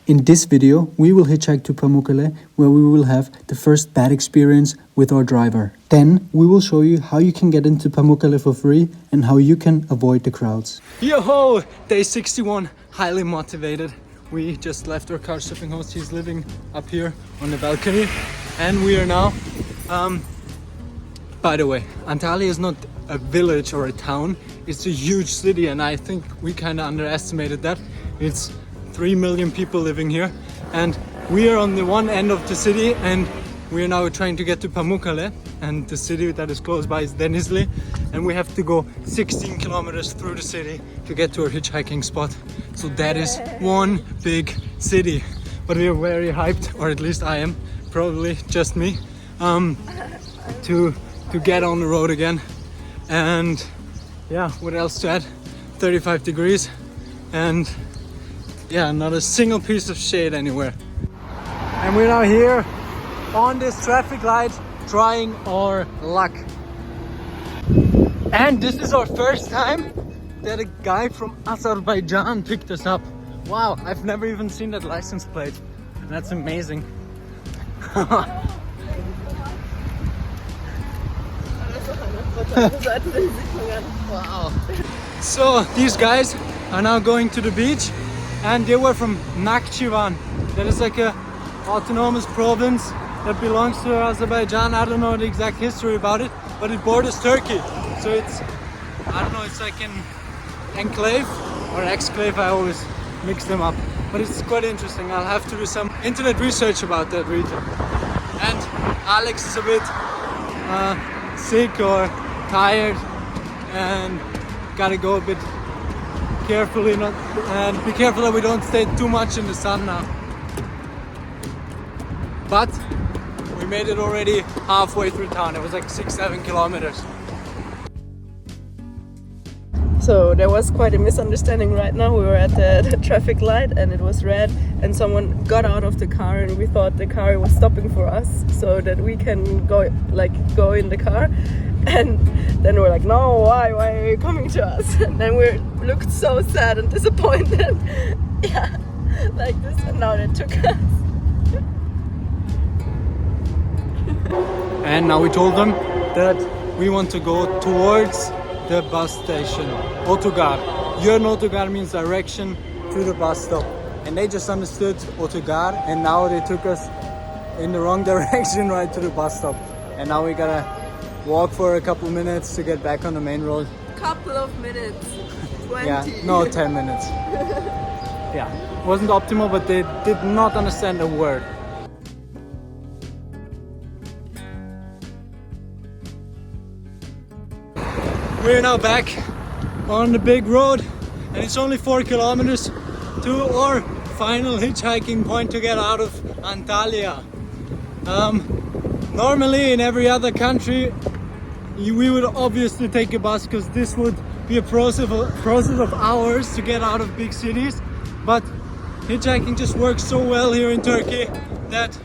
In this video, we will hitchhike to Pamukkale, where we will have the first bad experience with our driver. Then, we will show you how you can get into Pamukkale for free and how you can avoid the crowds. Yo-ho! Day 61, highly motivated. We just left our couchsurfing host. He's living up here on the balcony. And we are now, by the way, Antalya is not a village or a town. It's a huge city, and I think we kind of underestimated that. It's 3 million people living here, and we are on the one end of the city, and we are now trying to get to Pamukkale, and the city that is close by is Denizli, and we have to go 16 kilometers through the city to get to our hitchhiking spot. So that is one big city, but we are very hyped, or at least I am, probably just me, to get on the road again. And yeah, what else to add? 35 degrees and yeah, not a single piece of shade anywhere. And we're now here on this traffic light trying our luck. And this is our first time that a guy from Azerbaijan picked us up. Wow, I've never even seen that license plate. That's amazing. Wow. So these guys are now going to the beach, and they were from Nakhchivan. That is like a autonomous province that belongs to Azerbaijan. I don't know the exact history about it, but it borders Turkey. So it's, I don't know, it's like an enclave or exclave. I always mix them up, but it's quite interesting. I'll have to do some internet research about that region. And Alex is a bit sick or tired and gotta go a bit carefully, and be careful that we don't stay too much in the sun now. But we made it already halfway through town. It was like 6-7 kilometers. So there was quite a misunderstanding right now. We were at the traffic light and it was red, and someone got out of the car, and we thought the car was stopping for us so that we can go in the car. And then we're like, no, why are you coming to us? And then we looked so sad and disappointed. Yeah, like this, and now they took us. And now we told them that we want to go towards the bus station, Otogar. Yön Otogar means direction to the bus stop. And they just understood Otogar, and now they took us in the wrong direction right to the bus stop. And now we gotta walk for a couple minutes to get back on the main road. Couple of minutes, 20. Yeah, no, 10 minutes. Yeah, wasn't optimal, but they did not understand a word. We're now back on the big road, and it's only 4 kilometers to our final hitchhiking point to get out of Antalya. Normally in every other country we would obviously take a bus, because this would be a process of hours to get out of big cities. But hitchhiking just works so well here in Turkey that,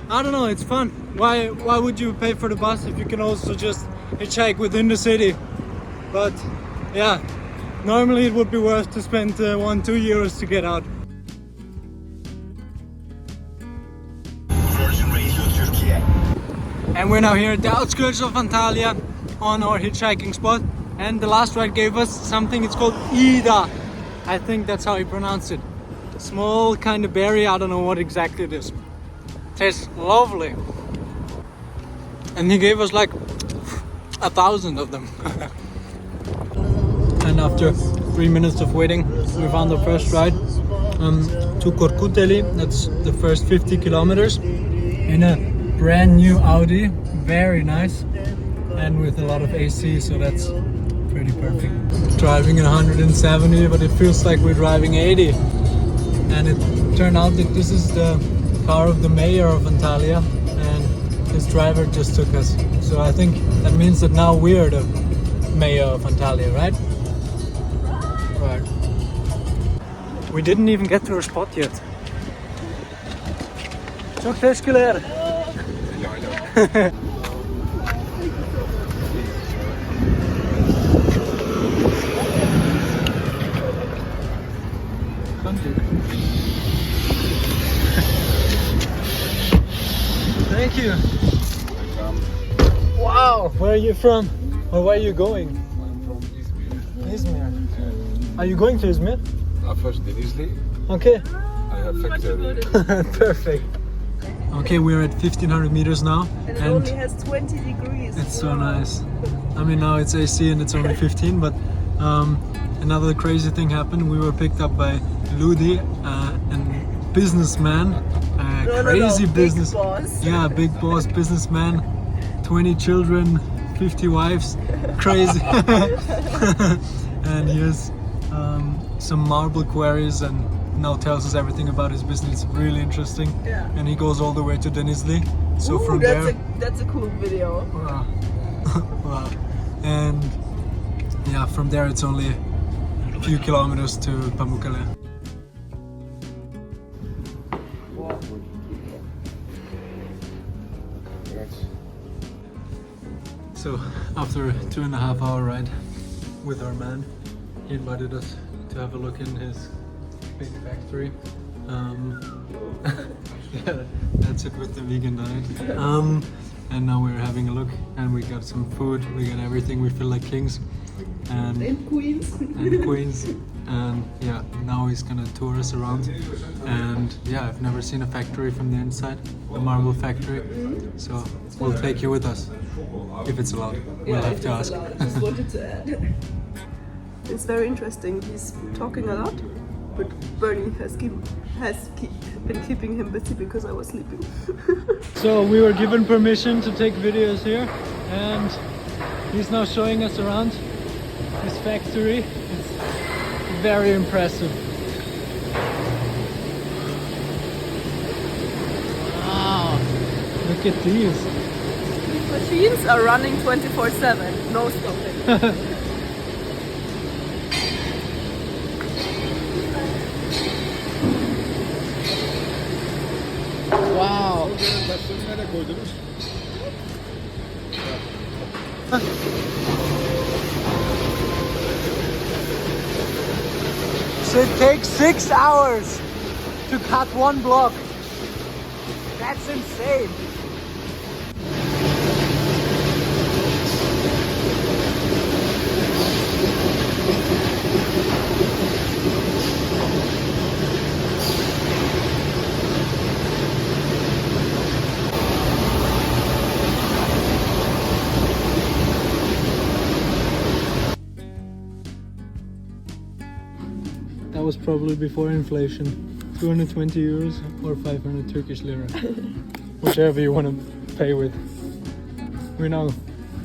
I don't know, it's fun. Why would you pay for the bus if you can also just hitchhike within the city? But yeah, normally it would be worth to spend 1-2 euros to get out. And we're now here at the outskirts of Antalya on our hitchhiking spot, and the last ride gave us something. It's called Ida. I think that's how you pronounce it. Small kind of berry, I don't know what exactly it is. Tastes lovely. And he gave us like 1,000 of them. And after 3 minutes of waiting, we found our first ride to Korkuteli. That's the first 50 kilometers in a brand new Audi, very nice, and with a lot of AC, so that's pretty perfect. Driving at 170, but it feels like we're driving 80. And it turned out that this is the car of the mayor of Antalya, and his driver just took us. So I think that means that now we're the mayor of Antalya, right? Right. We didn't even get to our spot yet. Çok teşekkürler. Thank you. Wow, where are you from? Or where are you going? I'm from Izmir. Izmir. Are you going to Izmir? First Denizli. Okay. I have factory. Perfect. Okay, we're at 1500 meters now. And it only has 20 degrees. It's so nice. I mean, now it's AC and it's only 15, but another crazy thing happened. We were picked up by Ludi, a businessman, crazy business. Big boss. Yeah, big boss, businessman, 20 children, 50 wives, crazy. And he has some marble quarries and now tells us everything about his business. It's really interesting. Yeah. And he goes all the way to Denizli. So Ooh, from that's a cool video. Wow. Wow. And yeah, from there it's only a few kilometers to Pamukkale. So after a 2.5 hour ride with our man, he invited us to have a look in his big factory. Yeah, that's it with the vegan diet. And now we're having a look, and we got some food, we got everything. We feel like kings and Queens. and queens. And yeah, now he's gonna tour us around. And yeah, I've never seen a factory from the inside, a marble factory. So we'll take you with us if it's allowed. We'll have to ask. Just wanted to add. It's very interesting. He's talking a lot, but Bernie has been keeping him busy because I was sleeping. So we were given permission to take videos here, and he's now showing us around his factory. It's very impressive. Wow, look at these. These machines are running 24/7, no stopping. Wow. So it takes 6 hours to cut one block. That's insane. That was probably before inflation. 220 euros or 500 Turkish lira. Whichever you want to pay with. We're now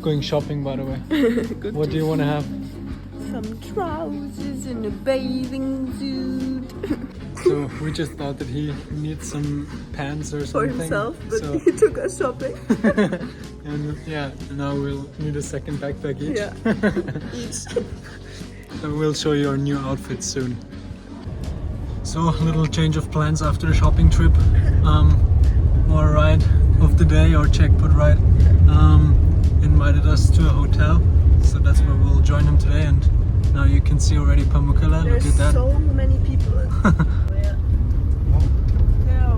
going shopping, by the way. What do you want to have? Some trousers and a bathing suit. So we just thought that he needs some pants or For something. himself, but So, he took us shopping. and yeah, now we'll need a second backpack each. Yeah, each. So we'll show you our new outfits soon. So a little change of plans after a shopping trip. More ride of the day, or checkpoint ride. Invited us to a hotel, so that's where we'll join him today. And now you can see already Pamukkale. There's Look at that. so many people. Yeah.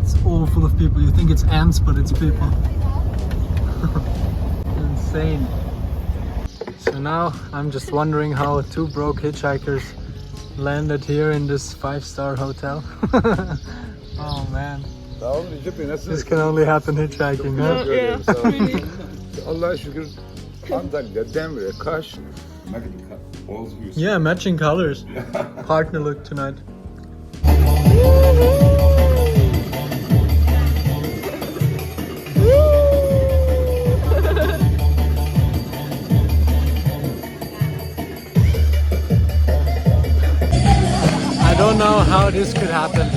It's all full of people. You think it's ants, but it's people. Insane. So now I'm just wondering how two broke hitchhikers landed here in this 5-star hotel. Oh man, this can only happen hitchhiking, huh? Yeah. Allah'a şükür Antalya, Demre, Kaş. Yeah, matching colors. Partner look tonight. I don't know how this could happen.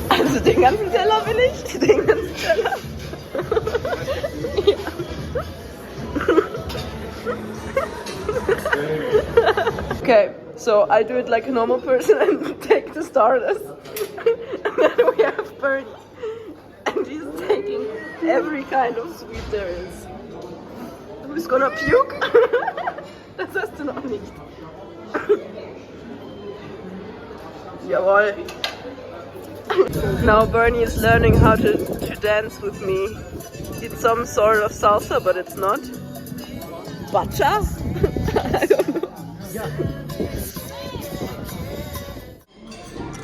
Also den ganzen Teller will ich. Den ganzen Teller. Okay, so I do it like a normal person and take the starters. And then we have Bernie. And he's taking every kind of sweet there is. Who's gonna puke? Das hast du noch nicht. Jawohl. Now Bernie is learning how to dance with me. It's some sort of salsa, but it's not. Bacha? I don't know.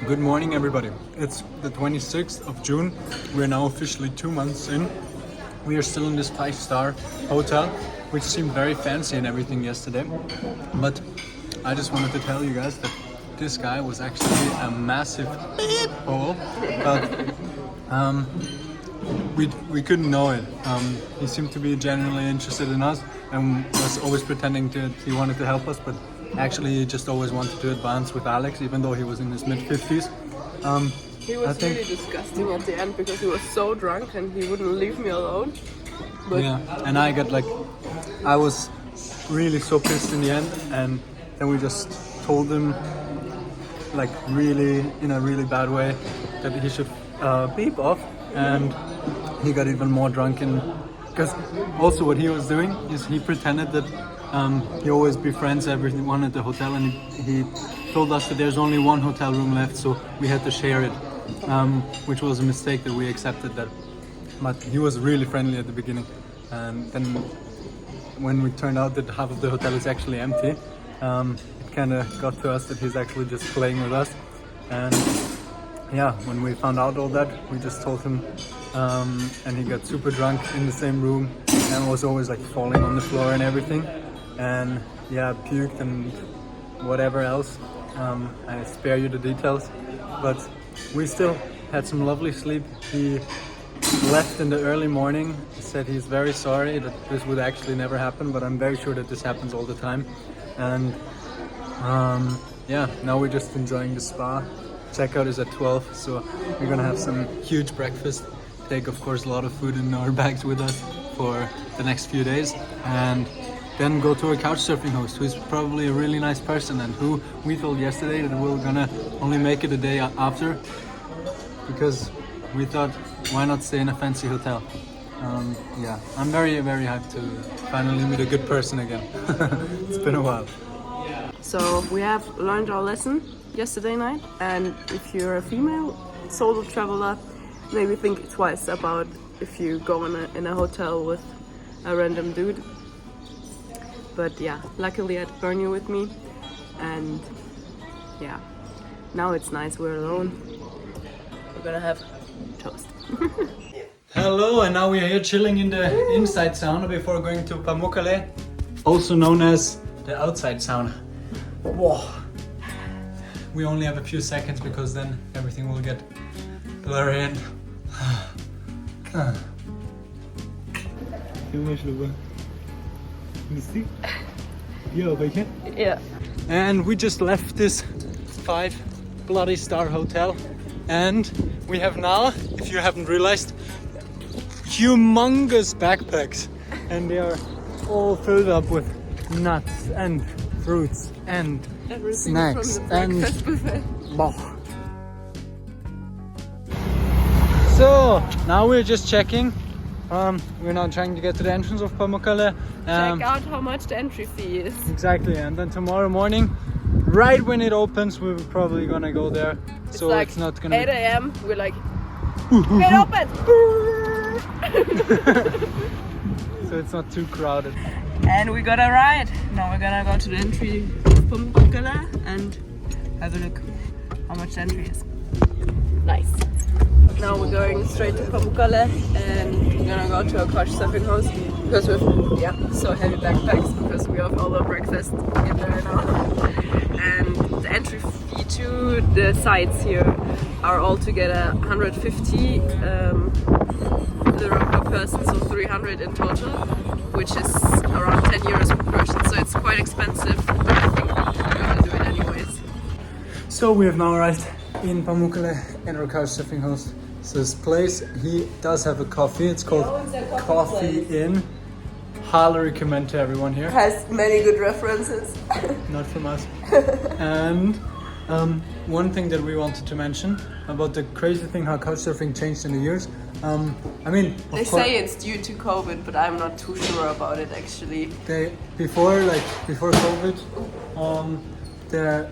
Good morning, everybody. It's the 26th of June. We're now officially 2 months in. We are still in this 5-star hotel, which seemed very fancy and everything yesterday. But I just wanted to tell you guys that this guy was actually a massive hole. But we couldn't know it. He seemed to be genuinely interested in us and was always pretending that he wanted to help us, but actually he just always wanted to advance with Alex, even though he was in his mid-50s. He was really disgusting at the end because he was so drunk and he wouldn't leave me alone. But yeah, and I was really so pissed in the end, and then we just told him, like really in a really bad way, that he should beep off, and he got even more drunk. And because also what he was doing is he pretended that he always befriends everyone at the hotel, and he told us that there's only one hotel room left, so we had to share it, which was a mistake that we accepted that. But he was really friendly at the beginning, and then when we turned out that half of the hotel is actually empty, it kind of got to us that he's actually just playing with us. And yeah, when we found out all that, we just told him, and he got super drunk in the same room and was always like falling on the floor and everything, and yeah, puked and whatever else. I spare you the details, but we still had some lovely sleep. He left in the early morning. He said he's very sorry that this would actually never happen, but I'm very sure that this happens all the time. And yeah, now we're just enjoying the spa. Checkout is at 12, so we're gonna have some huge breakfast. Take, of course, a lot of food in our bags with us for the next few days, and then go to our couchsurfing host, who's probably a really nice person and who we told yesterday that we were gonna only make it a day after, because we thought, why not stay in a fancy hotel? Yeah, I'm very, very hyped to finally meet a good person again. It's been a while. so we have learned our lesson yesterday night, and if you're a female solo traveler, maybe think twice about if you go in a hotel with a random dude. But yeah, luckily I had Bernie with me, and yeah, now it's nice we're alone. We're gonna have toast. Hello, and now we are here chilling in the inside sauna before going to Pamukkale, also known as the outside sauna. Whoa. We only have a few seconds because then everything will get blurry and Yeah. and we just left this 5 bloody star hotel, and we have now, if you haven't realized, humongous backpacks, and they are all filled up with nuts and fruits and Everything snacks from the and breakfast buffet. So now we're just checking. We're now trying to get to the entrance of Pamukkale. Check out how much the entry fee is. Exactly, and then tomorrow morning, right when it opens, we're probably gonna go there. It's So like it's not gonna 8 a.m. We're like, it opens! so it's not too crowded. And we got a ride. Now we're gonna go to the entry of Pamukkale and have a look how much the entry is. Nice. Now we're going straight to Pamukkale and we're gonna go to a couchsurfing house because we've so heavy backpacks because we have all our breakfast in there now. And the entry fee to the sites here are altogether 150 lira per person, so 300 in total, which is around 10 euros per person. So it's quite expensive, but I think we're gonna do it anyways. So we have now arrived in Pamukkale and our couchsurfing host. So this place, he does have a coffee. It's called Coffee Inn. highly recommend to everyone here. Has many good references. Not from us. And one thing that we wanted to mention about the crazy thing how couchsurfing changed in the years. I mean, They say it's due to COVID, but I'm not too sure about it actually. Before COVID,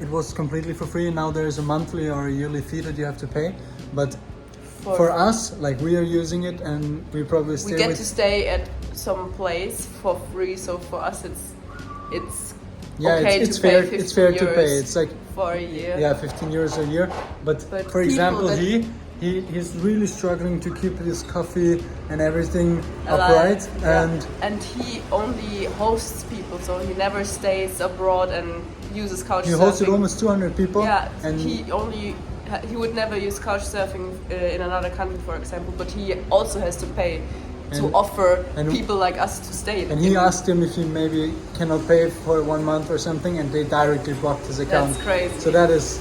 it was completely for free, and now there's a monthly or a yearly fee that you have to pay. But for us, like, we are using it, and we probably we get to stay at some place for free. So for us, it's okay it's to fair. pay 15 It's fair to euros pay. It's like for a year. Yeah, 15 euros a year. But for example, he's really struggling to keep his coffee and everything upright, and he only hosts people, so he never stays abroad and uses couchsurfing. He hosted almost 200 people. Yeah, and he would never use couchsurfing in another country, for example, but he also has to pay to offer people like us to stay. And he asked him if he maybe cannot pay for 1 month or something, and they directly blocked his account. That's crazy. So that is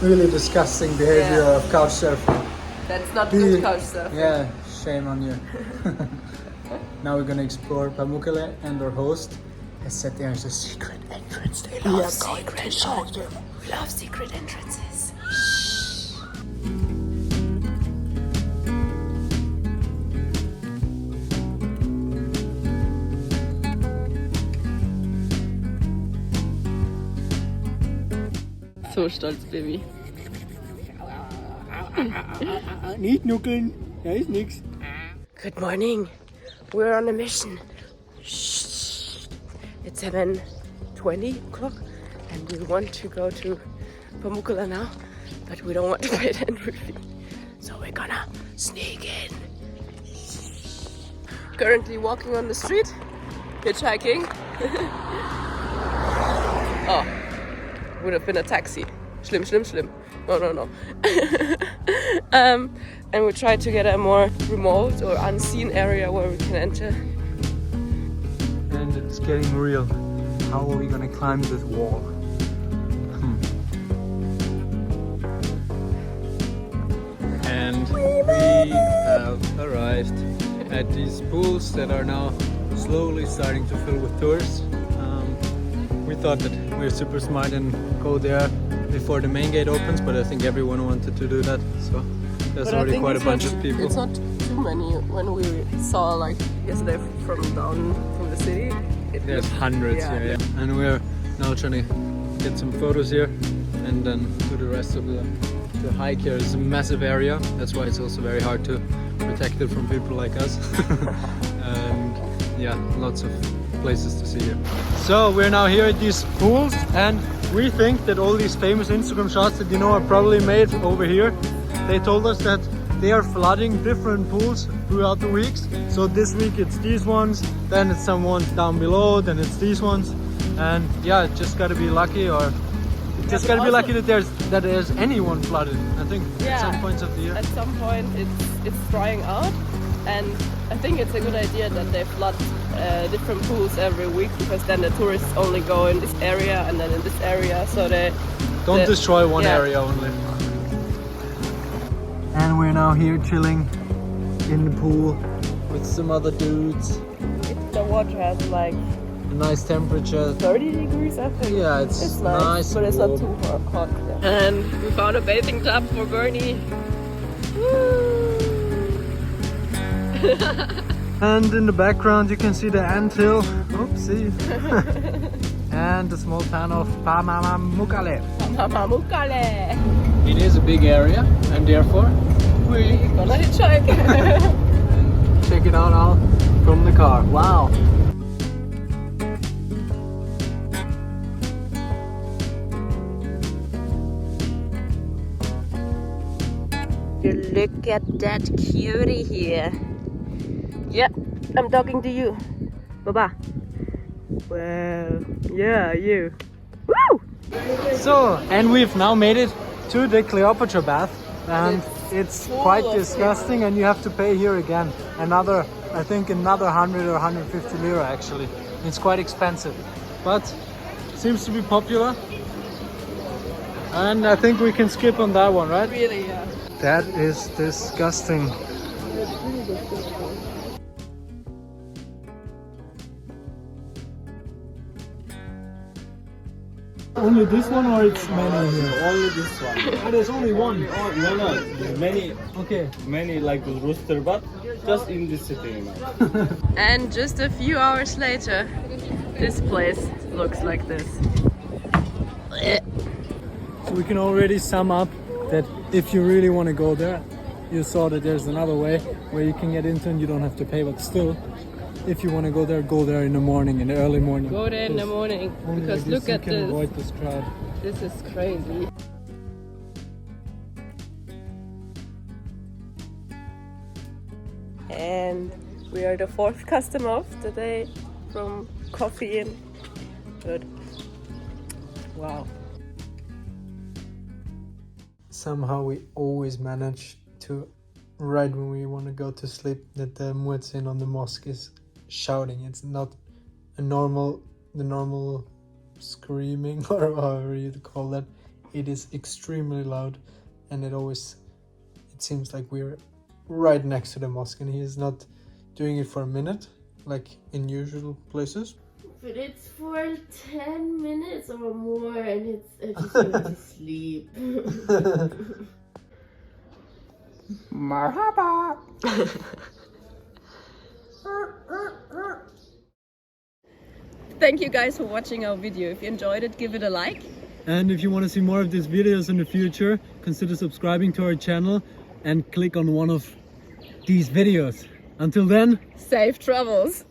really disgusting behavior of couchsurfing. That's not good couchsurfing. Yeah, shame on you. Now we're gonna explore Pamukkale, and our host has said there's a secret entrance. They love secret entrances. We love secret entrances. So stolz, Baby. Nicht nuckeln, da ist nix. Good morning. We're on a mission. Shh. It's 7:20 o'clock, and we want to go to Pamukkale now, but we don't want to pay the entry fee, so we're gonna sneak in. Currently walking on the street, hitchhiking. Oh, would have been a taxi. Schlimm, schlimm, schlimm. No. And we try to get a more remote or unseen area where we can enter. And it's getting real. How are we gonna climb this wall? And we have arrived at these pools that are now slowly starting to fill with tourists. We thought that we're super smart and go there before the main gate opens, but I think everyone wanted to do that, so there's already quite a bunch of people. It's not too many. When we saw like yesterday from down from the city, There's hundreds here, yeah. And we're now trying to get some photos here and then do the rest of the hike here. It's a massive area, that's why it's also very hard to protect it from people like us. And yeah, lots of places to see here. So we're now here at these pools, and we think that all these famous Instagram shots that you know are probably made over here. They told us that they are flooding different pools throughout the weeks. So this week it's these ones, then it's some ones down below, then it's these ones. And yeah, just gotta be lucky, or just gotta be lucky that there's anyone flooded. I think at some points of the year. At some point it's drying out, and I think it's a good idea that they flood different pools every week, because then the tourists only go in this area and then in this area, so they don't destroy one area only. And we're now here chilling in the pool with some other dudes. The water has like a nice temperature, 30 degrees I think. Yeah, it's nice, but it's not too hot. Yeah. And we found a bathing tub for Bernie. And in the background you can see the anthill. Oopsie. And the small town of Pamukkale. Pamukkale. It is a big area, and therefore we're gonna hitchhike. Check it out now from the car. Wow. Look at that cutie here. Yeah, I'm talking to you. Baba. Well, yeah, you. Woo! So, and we've now made it to the Cleopatra bath, and it's quite disgusting, and you have to pay here again I think another 100 or 150 lira actually. It's quite expensive, but seems to be popular, and I think we can skip on that one, right? Really, yeah. That is disgusting. Only this one or it's many here? Only this one. Oh, there's only one. No, no, many, Okay. many like the rooster, but just in this city, you know. And just a few hours later, this place looks like this. So we can already sum up that if you really want to go there, you saw that there's another way where you can get into and you don't have to pay, but still, if you want to go there in the morning, in the early morning. Go there in the morning, Only because like look this, at you can this. avoid this crowd. This is crazy. And we are the fourth customer of the day from Coffee Inn. Good. Wow. Somehow we always manage to, right when we want to go to sleep, that the muezzin on the mosque is shouting. It's not the normal screaming or however you call that. It is extremely loud, and it seems like we're right next to the mosque, and he is not doing it for a minute like in usual places. But it's for 10 minutes or more, and I just want to sleep. Marhaba. Thank you guys for watching our video. If you enjoyed it, give it a like. And if you want to see more of these videos in the future, consider subscribing to our channel and click on one of these videos. Until then, Safe travels!